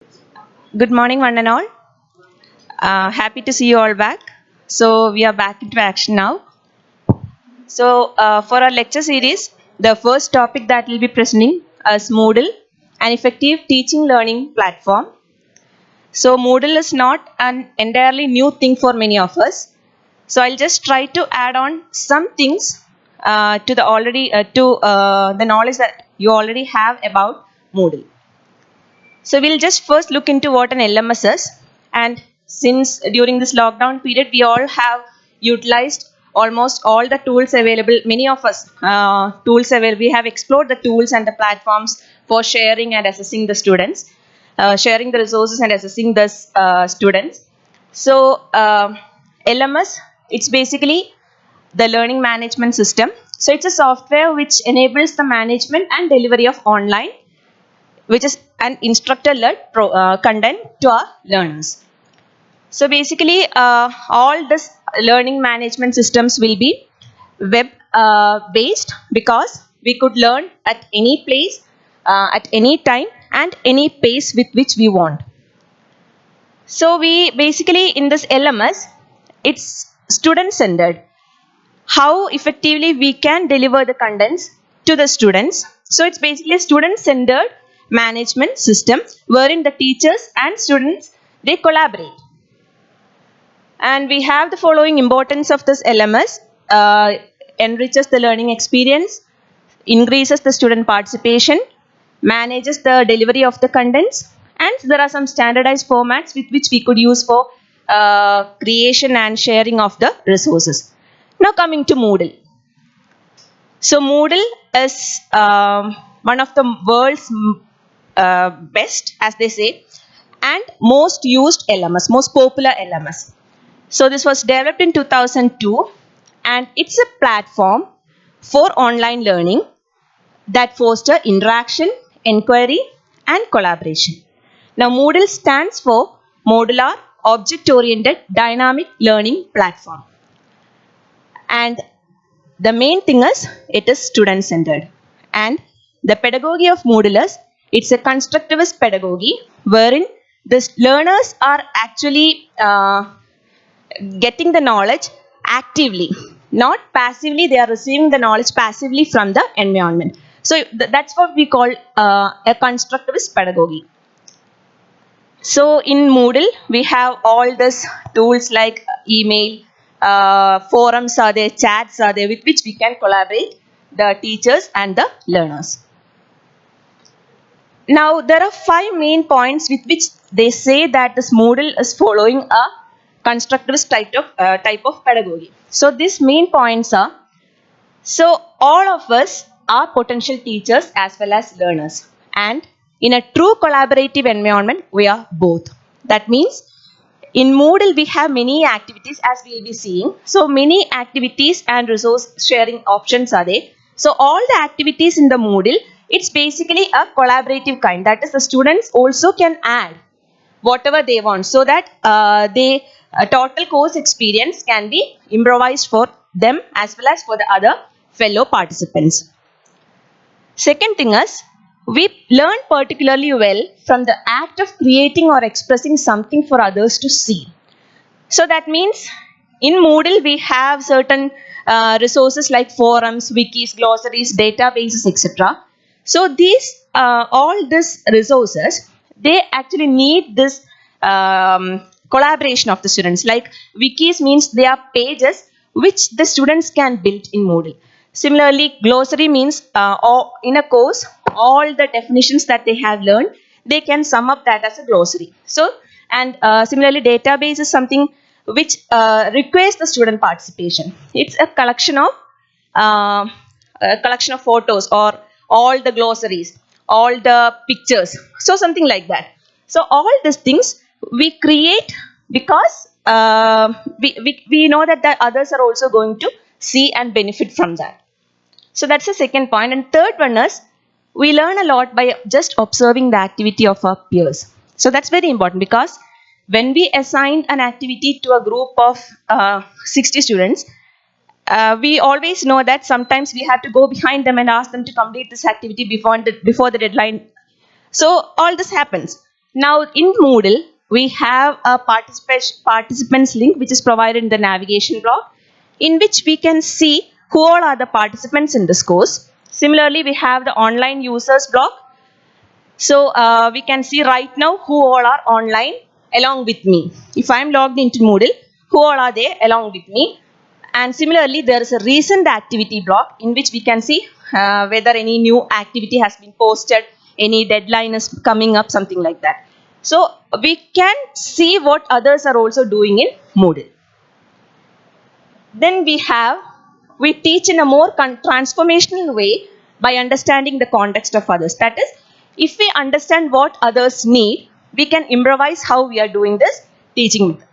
Good morning, one and all. Happy to see you all back. So, we are back into action now. So, for our lecture series, the first topic that we'll be presenting is Moodle, an effective teaching learning platform. So, Moodle is not an entirely new thing for many of us. So, I'll just try to add on some things to the knowledge that you already have about Moodle. So we'll just first look into what an LMS is. And since during this lockdown period, we all have utilized almost all the tools available. Many of us tools available. We have explored the tools and the platforms for sharing and assessing the students, sharing the resources and assessing the students. So LMS, it's basically the learning management system. So it's a software which enables the management and delivery of online, which is an instructor-led content to our learners. So basically, all this learning management systems will be web based because we could learn at any place, at any time, and any pace with which we want. So we basically in this LMS, it's student-centered. How effectively we can deliver the contents to the students. So it's basically a student-centered management system wherein the teachers and students they collaborate. And we have the following importance of this LMS: enriches the learning experience, increases the student participation, manages the delivery of the contents, and there are some standardized formats with which we could use for creation and sharing of the resources. Now coming to Moodle. So Moodle is one of the world's best, as they say, and most used LMS, most popular LMS. So this was developed in 2002, and it's a platform for online learning that foster interaction, inquiry, and collaboration. Now Moodle stands for Modular Object-Oriented Dynamic Learning Platform. And the main thing is it is student centered, and the pedagogy of Moodle is it's a constructivist pedagogy wherein the learners are actually getting the knowledge actively, not passively. They are receiving the knowledge passively from the environment. So that's what we call a constructivist pedagogy. So in Moodle, we have all these tools like email, forums are there, chats are there, with which we can collaborate the teachers and the learners. Now, there are 5 main points with which they say that this Moodle is following a constructivist type of pedagogy. So these main points are: so all of us are potential teachers as well as learners, and in a true collaborative environment, we are both. That means in Moodle, we have many activities as we will be seeing. So many activities and resource sharing options are there. So all the activities in the Moodle, it's basically a collaborative kind. That is, the students also can add whatever they want, so that they total course experience can be improvised for them as well as for the other fellow participants. Second thing is, we learn particularly well from the act of creating or expressing something for others to see. So that means in Moodle we have certain resources like forums, wikis, glossaries, databases, etc. So these all these resources, they actually need this collaboration of the students. Like wikis means they are pages which the students can build in Moodle. Similarly, glossary means in a course, all the definitions that they have learned, they can sum up that as a glossary. So, and similarly, database is something which requires the student participation. It's uh, a collection of photos or all the glossaries, all the pictures. So something like that. So all these things we create because we know that the others are also going to see and benefit from that. So that's the second point. And third one is we learn a lot by just observing the activity of our peers. So that's very important because when we assign an activity to a group of 60 students, we always know that sometimes we have to go behind them and ask them to complete this activity before the deadline. So all this happens. Now in Moodle, we have a participants link which is provided in the navigation block, in which we can see who all are the participants in this course. Similarly, we have the online users block. So we can see right now who all are online along with me. If I am logged into Moodle, who all are there along with me? And similarly, there is a recent activity block in which we can see whether any new activity has been posted, any deadline is coming up, something like that. So we can see what others are also doing in Moodle. Then we teach in a more transformational way by understanding the context of others. That is, if we understand what others need, we can improvise how we are doing this teaching method.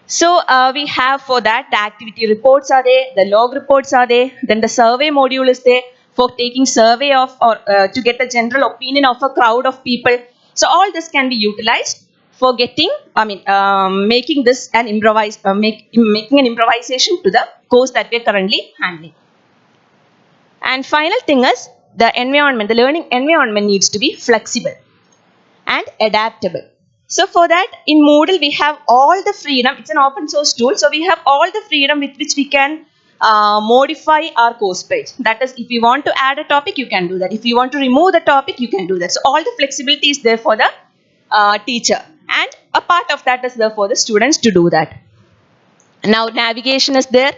So we have for that the activity reports are there, the log reports are there, then the survey module is there for taking survey of or to get a general opinion of a crowd of people. So all this can be utilized for making this an making an improvisation to the course that we are currently handling. And final thing is the environment, the learning environment needs to be flexible and adaptable. So for that, in Moodle, we have all the freedom. It's an open source tool. So we have all the freedom with which we can modify our course page. That is, if you want to add a topic, you can do that. If you want to remove the topic, you can do that. So all the flexibility is there for the teacher. And a part of that is there for the students to do that. Now navigation is there.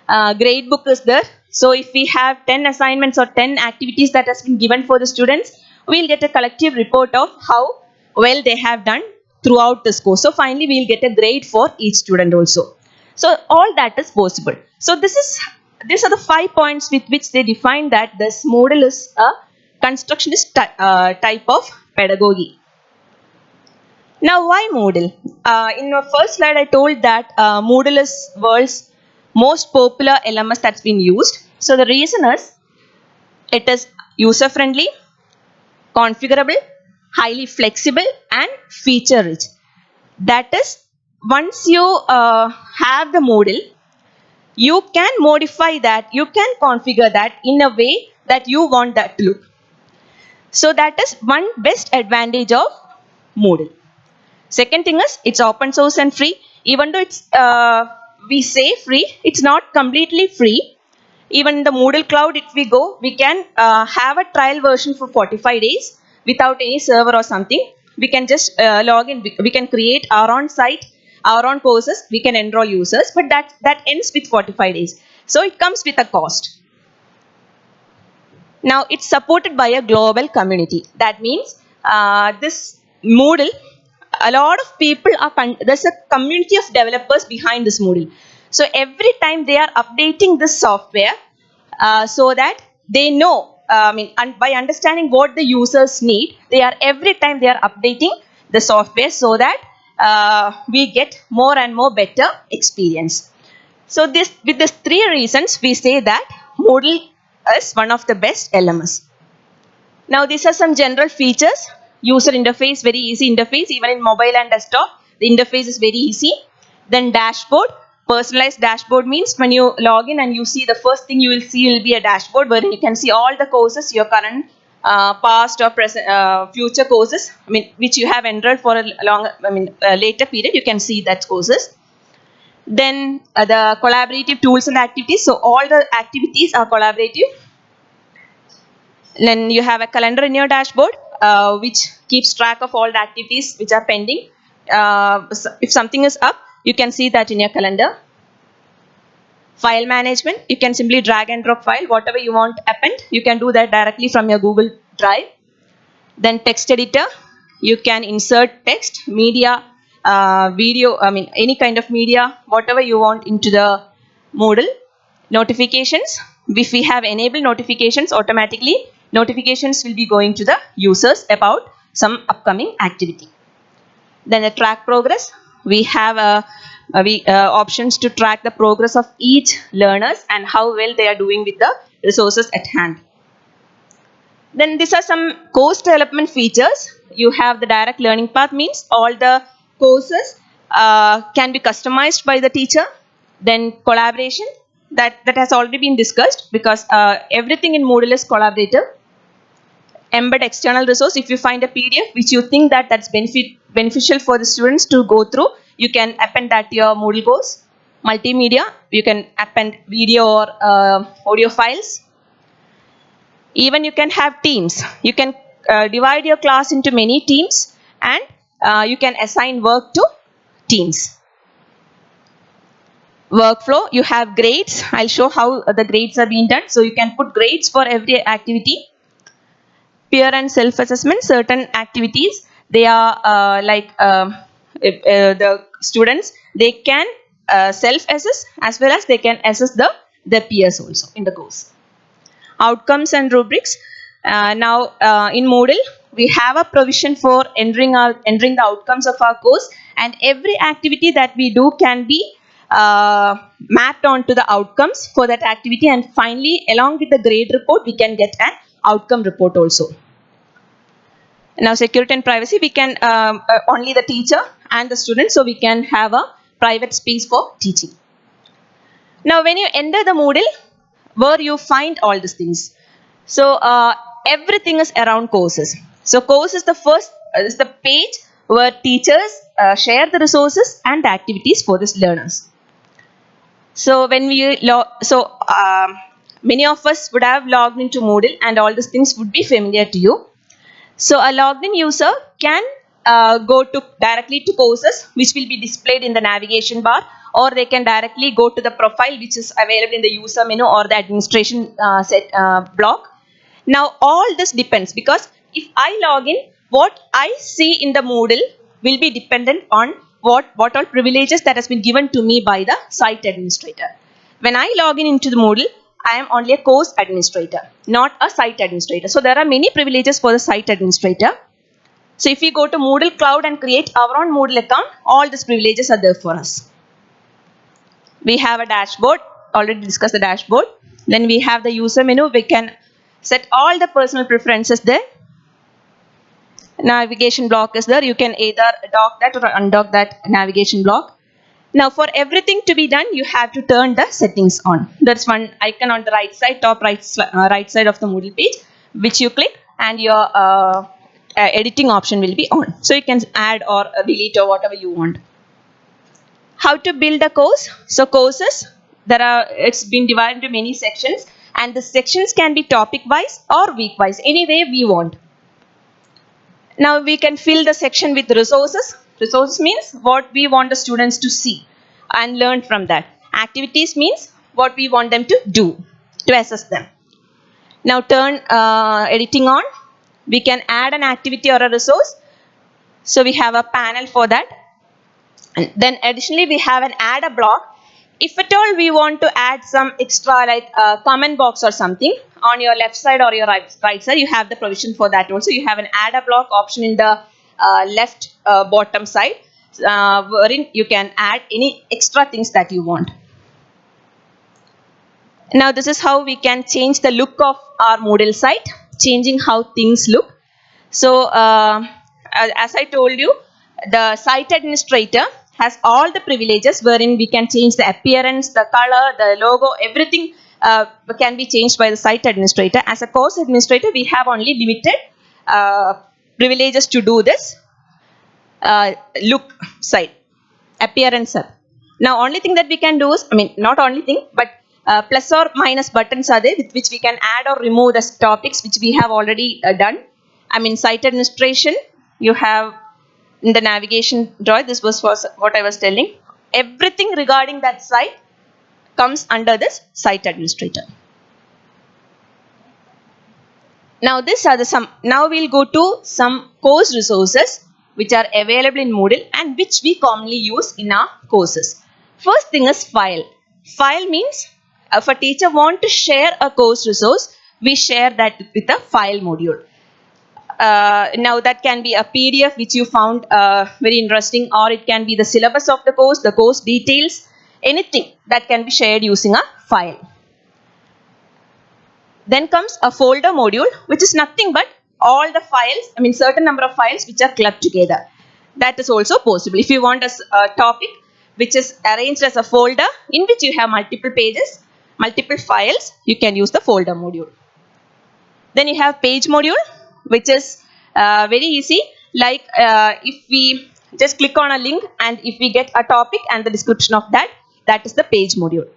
Grade book is there. So if we have 10 assignments or 10 activities that has been given for the students, we'll get a collective report of how well they have done throughout this course. So finally, we'll get a grade for each student also. So all that is possible. So these are the 5 points with which they define that this Moodle is a constructionist type of pedagogy. Now, why Moodle? In the first slide, I told that Moodle is world's most popular LMS that's been used. So the reason is it is user friendly, configurable, highly flexible and feature rich. That is, once you have the Moodle, you can modify that, you can configure that in a way that you want that to look. So that is one best advantage of Moodle. Second thing is it's open source and free. Even though it's we say free, it's not completely free. Even in the Moodle cloud, if we go, we can have a trial version for 45 days without any server or something. We can just log in. We can create our own site, our own courses. We can enroll users, but that ends with 45 days. So it comes with a cost. Now it's supported by a global community. That means this Moodle, a lot of people are, there's a community of developers behind this Moodle. So every time they are updating this software so that they know, and by understanding what the users need, every time they are updating the software so that we get more and more better experience. So with these 3 reasons, we say that Moodle is one of the best LMS. Now these are some general features. User interface, very easy interface, even in mobile and desktop, the interface is very easy. Then dashboard, personalized dashboard means when you log in and you see, the first thing you will see will be a dashboard wherein you can see all the courses, your current, past or present, future courses, which you have enrolled for a later period, you can see that courses. Then the collaborative tools and activities, so all the activities are collaborative. Then you have a calendar in your dashboard, which keeps track of all the activities which are pending. If something is up, you can see that in your calendar. File management, you can simply drag and drop file, whatever you want append, you can do that directly from your Google Drive. Then text editor, you can insert text, media, video, any kind of media, whatever you want into the Moodle. Notifications, if we have enabled notifications, automatically notifications will be going to the users about some upcoming activity. Then the track progress, we have options to track the progress of each learners and how well they are doing with the resources at hand. Then these are some course development features. You have the direct learning path, means all the courses can be customized by the teacher. Then collaboration, that has already been discussed because everything in Moodle is collaborative. embed external resource. If you find a PDF which you think that that's beneficial for the students to go through, you can append that to your Moodle course. Multimedia, you can append video or audio files. Even you can have teams. You can divide your class into many teams, and you can assign work to teams. Workflow, you have grades. I'll show how the grades are being done. So you can put grades for every activity. Peer and self-assessment, certain activities, they are the students, they can self-assess as well as they can assess the peers also in the course. Outcomes and rubrics. Now in Moodle, we have a provision for entering the outcomes of our course, and every activity that we do can be mapped onto the outcomes for that activity, and finally along with the grade report we can get an outcome report also. Now security and privacy, we can only the teacher and the student, so we can have a private space for teaching. Now when you enter the Moodle, where you find all these things, so everything is around courses. So course is the first is the page where teachers share the resources and the activities for these learners. So when we many of us would have logged into Moodle, and all these things would be familiar to you. So a logged in user can go directly to courses, which will be displayed in the navigation bar, or they can directly go to the profile which is available in the user menu or the administration block. Now all this depends, because if I log in, what I see in the Moodle will be dependent on what all privileges that has been given to me by the site administrator. When I log in into the Moodle, I am only a course administrator, not a site administrator. So there are many privileges for the site administrator. So if we go to Moodle Cloud and create our own Moodle account, all these privileges are there for us. We have a dashboard, already discussed the dashboard. Then we have the user menu. We can set all the personal preferences there. Navigation block is there. You can either dock that or undock that navigation block. Now for everything to be done, you have to turn the settings on. That's one icon on the right side, top right side of the Moodle page, which you click, and your editing option will be on. So you can add or delete or whatever you want. How to build a course? So courses, it's been divided into many sections, and the sections can be topic wise or week wise, any way we want. Now we can fill the section with resources. Resources means what we want the students to see and learn from that. Activities means what we want them to do, to assess them. Now turn editing on. We can add an activity or a resource. So we have a panel for that. And then additionally we have an add a block. If at all we want to add some extra, like a comment box or something on your left side or your right side, you have the provision for that also. You have an add a block option in the left bottom side, wherein you can add any extra things that you want. Now this is how we can change the look of our Moodle site, changing how things look. So as I told you, the site administrator has all the privileges, wherein we can change the appearance, the color, the logo, everything can be changed by the site administrator. As a course administrator, we have only limited privileges to do this look site, appearance. Now only thing that we can do is, not only thing, but plus or minus buttons are there, with which we can add or remove the topics, which we have already done. Site administration, you have in the navigation drawer, this was what I was telling. Everything regarding that site comes under this site administrator. Now these are now we'll go to some course resources which are available in Moodle and which we commonly use in our courses. First thing is file. File means if a teacher want to share a course resource, we share that with a file module. Now that can be a PDF which you found very interesting, or it can be the syllabus of the course details, anything that can be shared using a file. Then comes a folder module, which is nothing but all the files, certain number of files which are clubbed together. That is also possible. If you want a topic which is arranged as a folder in which you have multiple pages, multiple files, you can use the folder module. Then you have page module. which is very easy. Like if we just click on a link and if we get a topic and the description of that, that is the page module.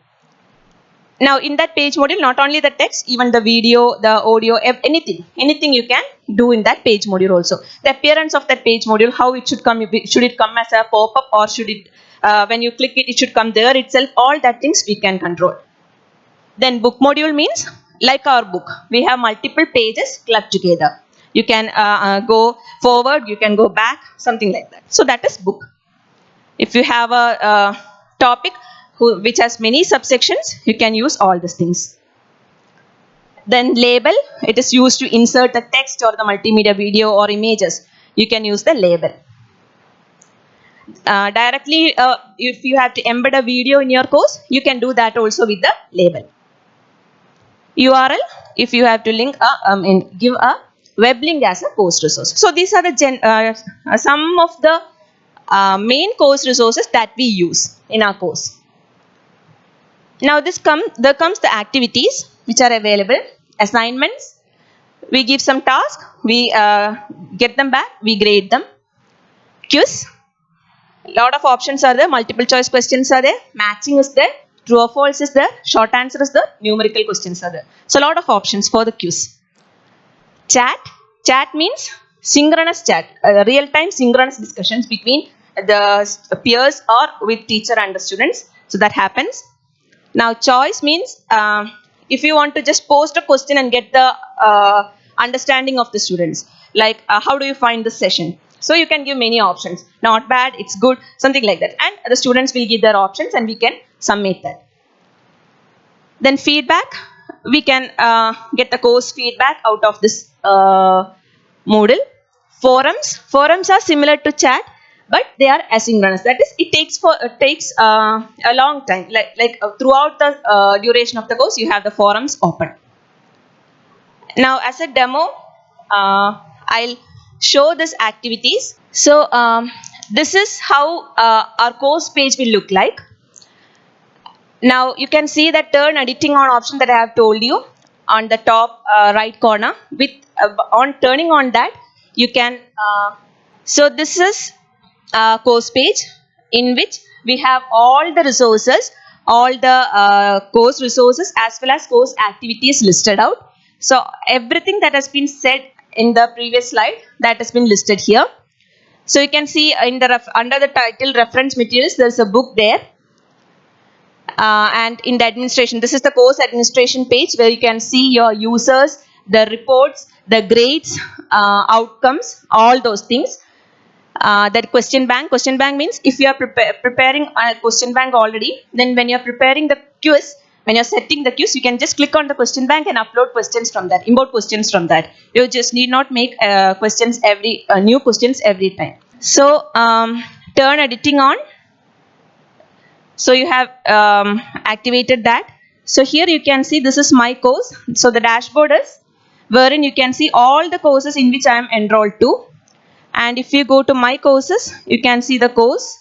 Now in that page module, not only the text, even the video, the audio, anything you can do in that page module also. The appearance of that page module, how it should come, should it come as a pop-up or should it, when you click it, it should come there itself, all that things we can control. Then book module means, like our book, we have multiple pages clubbed together. You can go forward, you can go back, something like that. So that is book. If you have a topic which has many subsections, you can use all these things. Then label, it is used to insert the text or the multimedia video or images. You can use the label. Directly, if you have to embed a video in your course, you can do that also with the label. URL, if you have to link give a web link as a course resource. So these are the some of the main course resources that we use in our course. Now there comes the activities which are available, assignments. We give some task, we get them back, we grade them. Quiz, lot of options are there, multiple choice questions are there, matching is there, true or false is there, short answer is there, numerical questions are there. So lot of options for the quiz. Chat means synchronous chat, real-time synchronous discussions between the peers or with teacher and the students. So that happens. Now choice means if you want to just post a question and get the understanding of the students, like how do you find the session? So you can give many options, not bad, it's good, something like that, and the students will give their options and we can submit that. Then feedback, we can get the course feedback out of this Moodle. Forums are similar to chat, but they are asynchronous. That is, it takes a long time. Like throughout the duration of the course, you have the forums open. Now, as a demo, I'll show this activities. So this is how our course page will look like. Now you can see that turn editing on option that I have told you on the top right corner. With on turning on that, you can. So this is course page in which we have all the resources, all the course resources as well as course activities listed out. So everything that has been said in the previous slide, that has been listed here. So you can see in the under the title reference materials, there is a book there. And in the administration, this is the course administration page where you can see your users, the reports, the grades, outcomes, all those things. That question bank means if you are preparing a question bank already, then when you are preparing the quiz, when you are setting the quiz, you can just click on the question bank and upload questions from that, import questions from that. You just need not make questions new questions every time. So turn editing on. So you have activated that. So here you can see this is my course. So the dashboard is wherein you can see all the courses in which I am enrolled to. And if you go to my courses, you can see the course.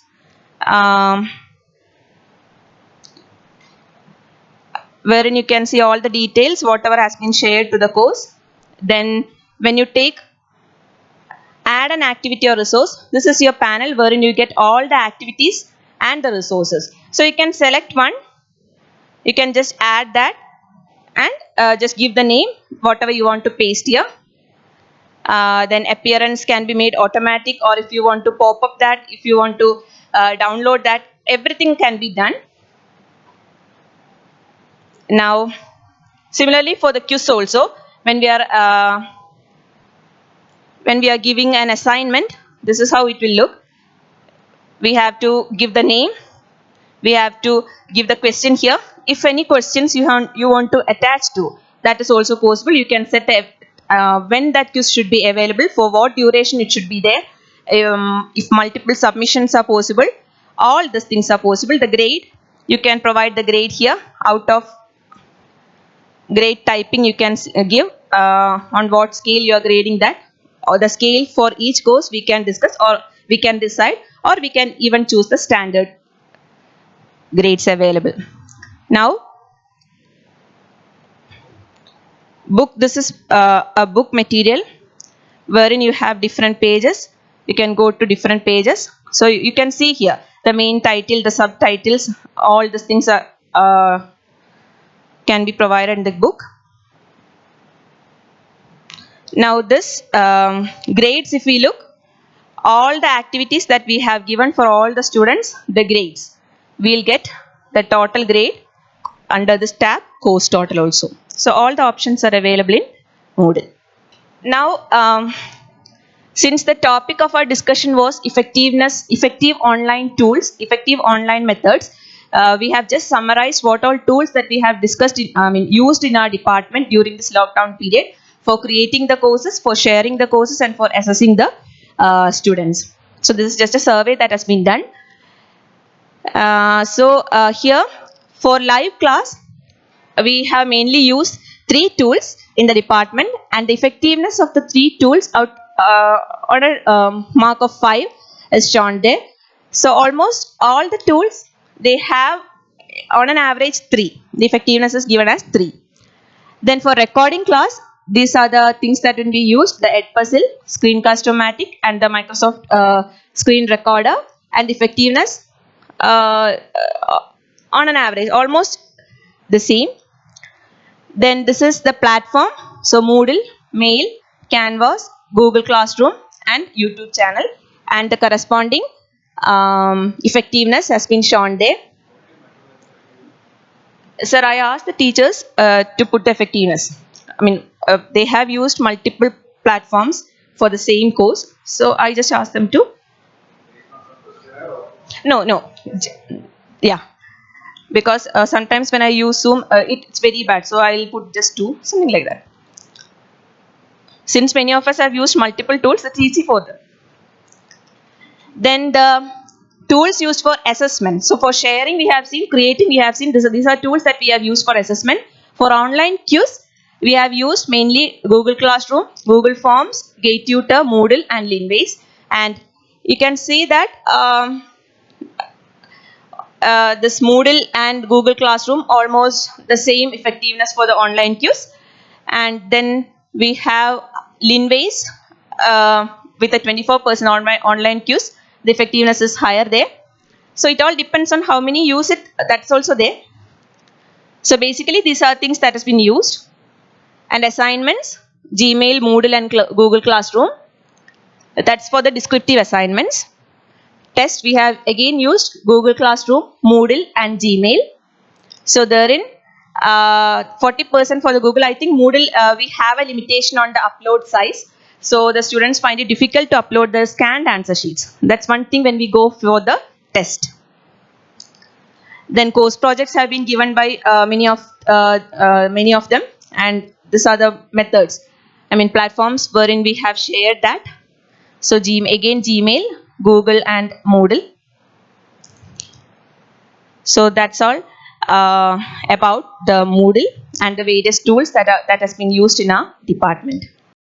Wherein you can see all the details, whatever has been shared to the course. Then when you add an activity or resource, this is your panel wherein you get all the activities and the resources. So you can select one, you can just add that and just give the name, whatever you want to paste here. Then appearance can be made automatic, or if you want to pop up that, if you want to download that, everything can be done. Now similarly for the quiz also, when we are giving an assignment, this is how it will look. We have to give the name, we have to give the question here. If any questions you want to attach to, that is also possible. You can set when that quiz should be available, for what duration it should be there, if multiple submissions are possible, all these things are possible. The grade, you can provide the grade here. Out of grade typing, you can give on what scale you are grading that, or the scale for each course we can discuss, or we can decide, or we can even choose the standard grades available. Now book, this is a book material. wherein you have different pages. You can go to different pages. So you can see here the main title, the subtitles, all these things are can be provided in the book. Now this grades, if we look, all the activities that we have given for all the students, the grades, we'll get the total grade under this tab, course total also. So all the options are available in Moodle. Now, since the topic of our discussion was effective online tools, effective online methods, we have just summarized what all tools that we have discussed, used in our department during this lockdown period for creating the courses, for sharing the courses, and for assessing the students. So this is just a survey that has been done. Here for live class, we have mainly used 3 tools in the department, and the effectiveness of the 3 tools on a mark of 5 is shown there. So almost all the tools, they have on an average 3. The effectiveness is given as 3. Then for recording class, these are the things that will be used: the Edpuzzle, Screencast-O-Matic, and the Microsoft Screen Recorder. And the effectiveness on an average almost the same. Then this is the platform. So Moodle, Mail, Canvas, Google Classroom, and YouTube channel. And the corresponding effectiveness has been shown there. Sir, I asked the teachers to put the effectiveness. They have used multiple platforms for the same course. So I just asked them to. No. Yeah. Because sometimes when I use Zoom, it's very bad. So I'll put just 2, something like that. Since many of us have used multiple tools, it's easy for them. Then the tools used for assessment. So for sharing, we have seen, creating, we have seen, these are tools that we have used for assessment. For online quiz, we have used mainly Google Classroom, Google Forms, GateTutor, Moodle, and Linways. And you can see that this Moodle and Google Classroom almost the same effectiveness for the online quiz. And then we have Linways with a 24% online quiz. The effectiveness is higher there. So it all depends on how many use it. That's also there. So basically these are things that has been used. And assignments, Gmail, Moodle, and Google Classroom. That's for the descriptive assignments. Test, we have again used Google Classroom, Moodle, and Gmail. So therein 40% for the Google. I think Moodle, we have a limitation on the upload size. So the students find it difficult to upload the scanned answer sheets. That's one thing when we go for the test. Then course projects have been given by many of them, and these are the methods. Platforms wherein we have shared that. So again Gmail, Google, and Moodle. So that's all about the Moodle and the various tools that has been used in our department.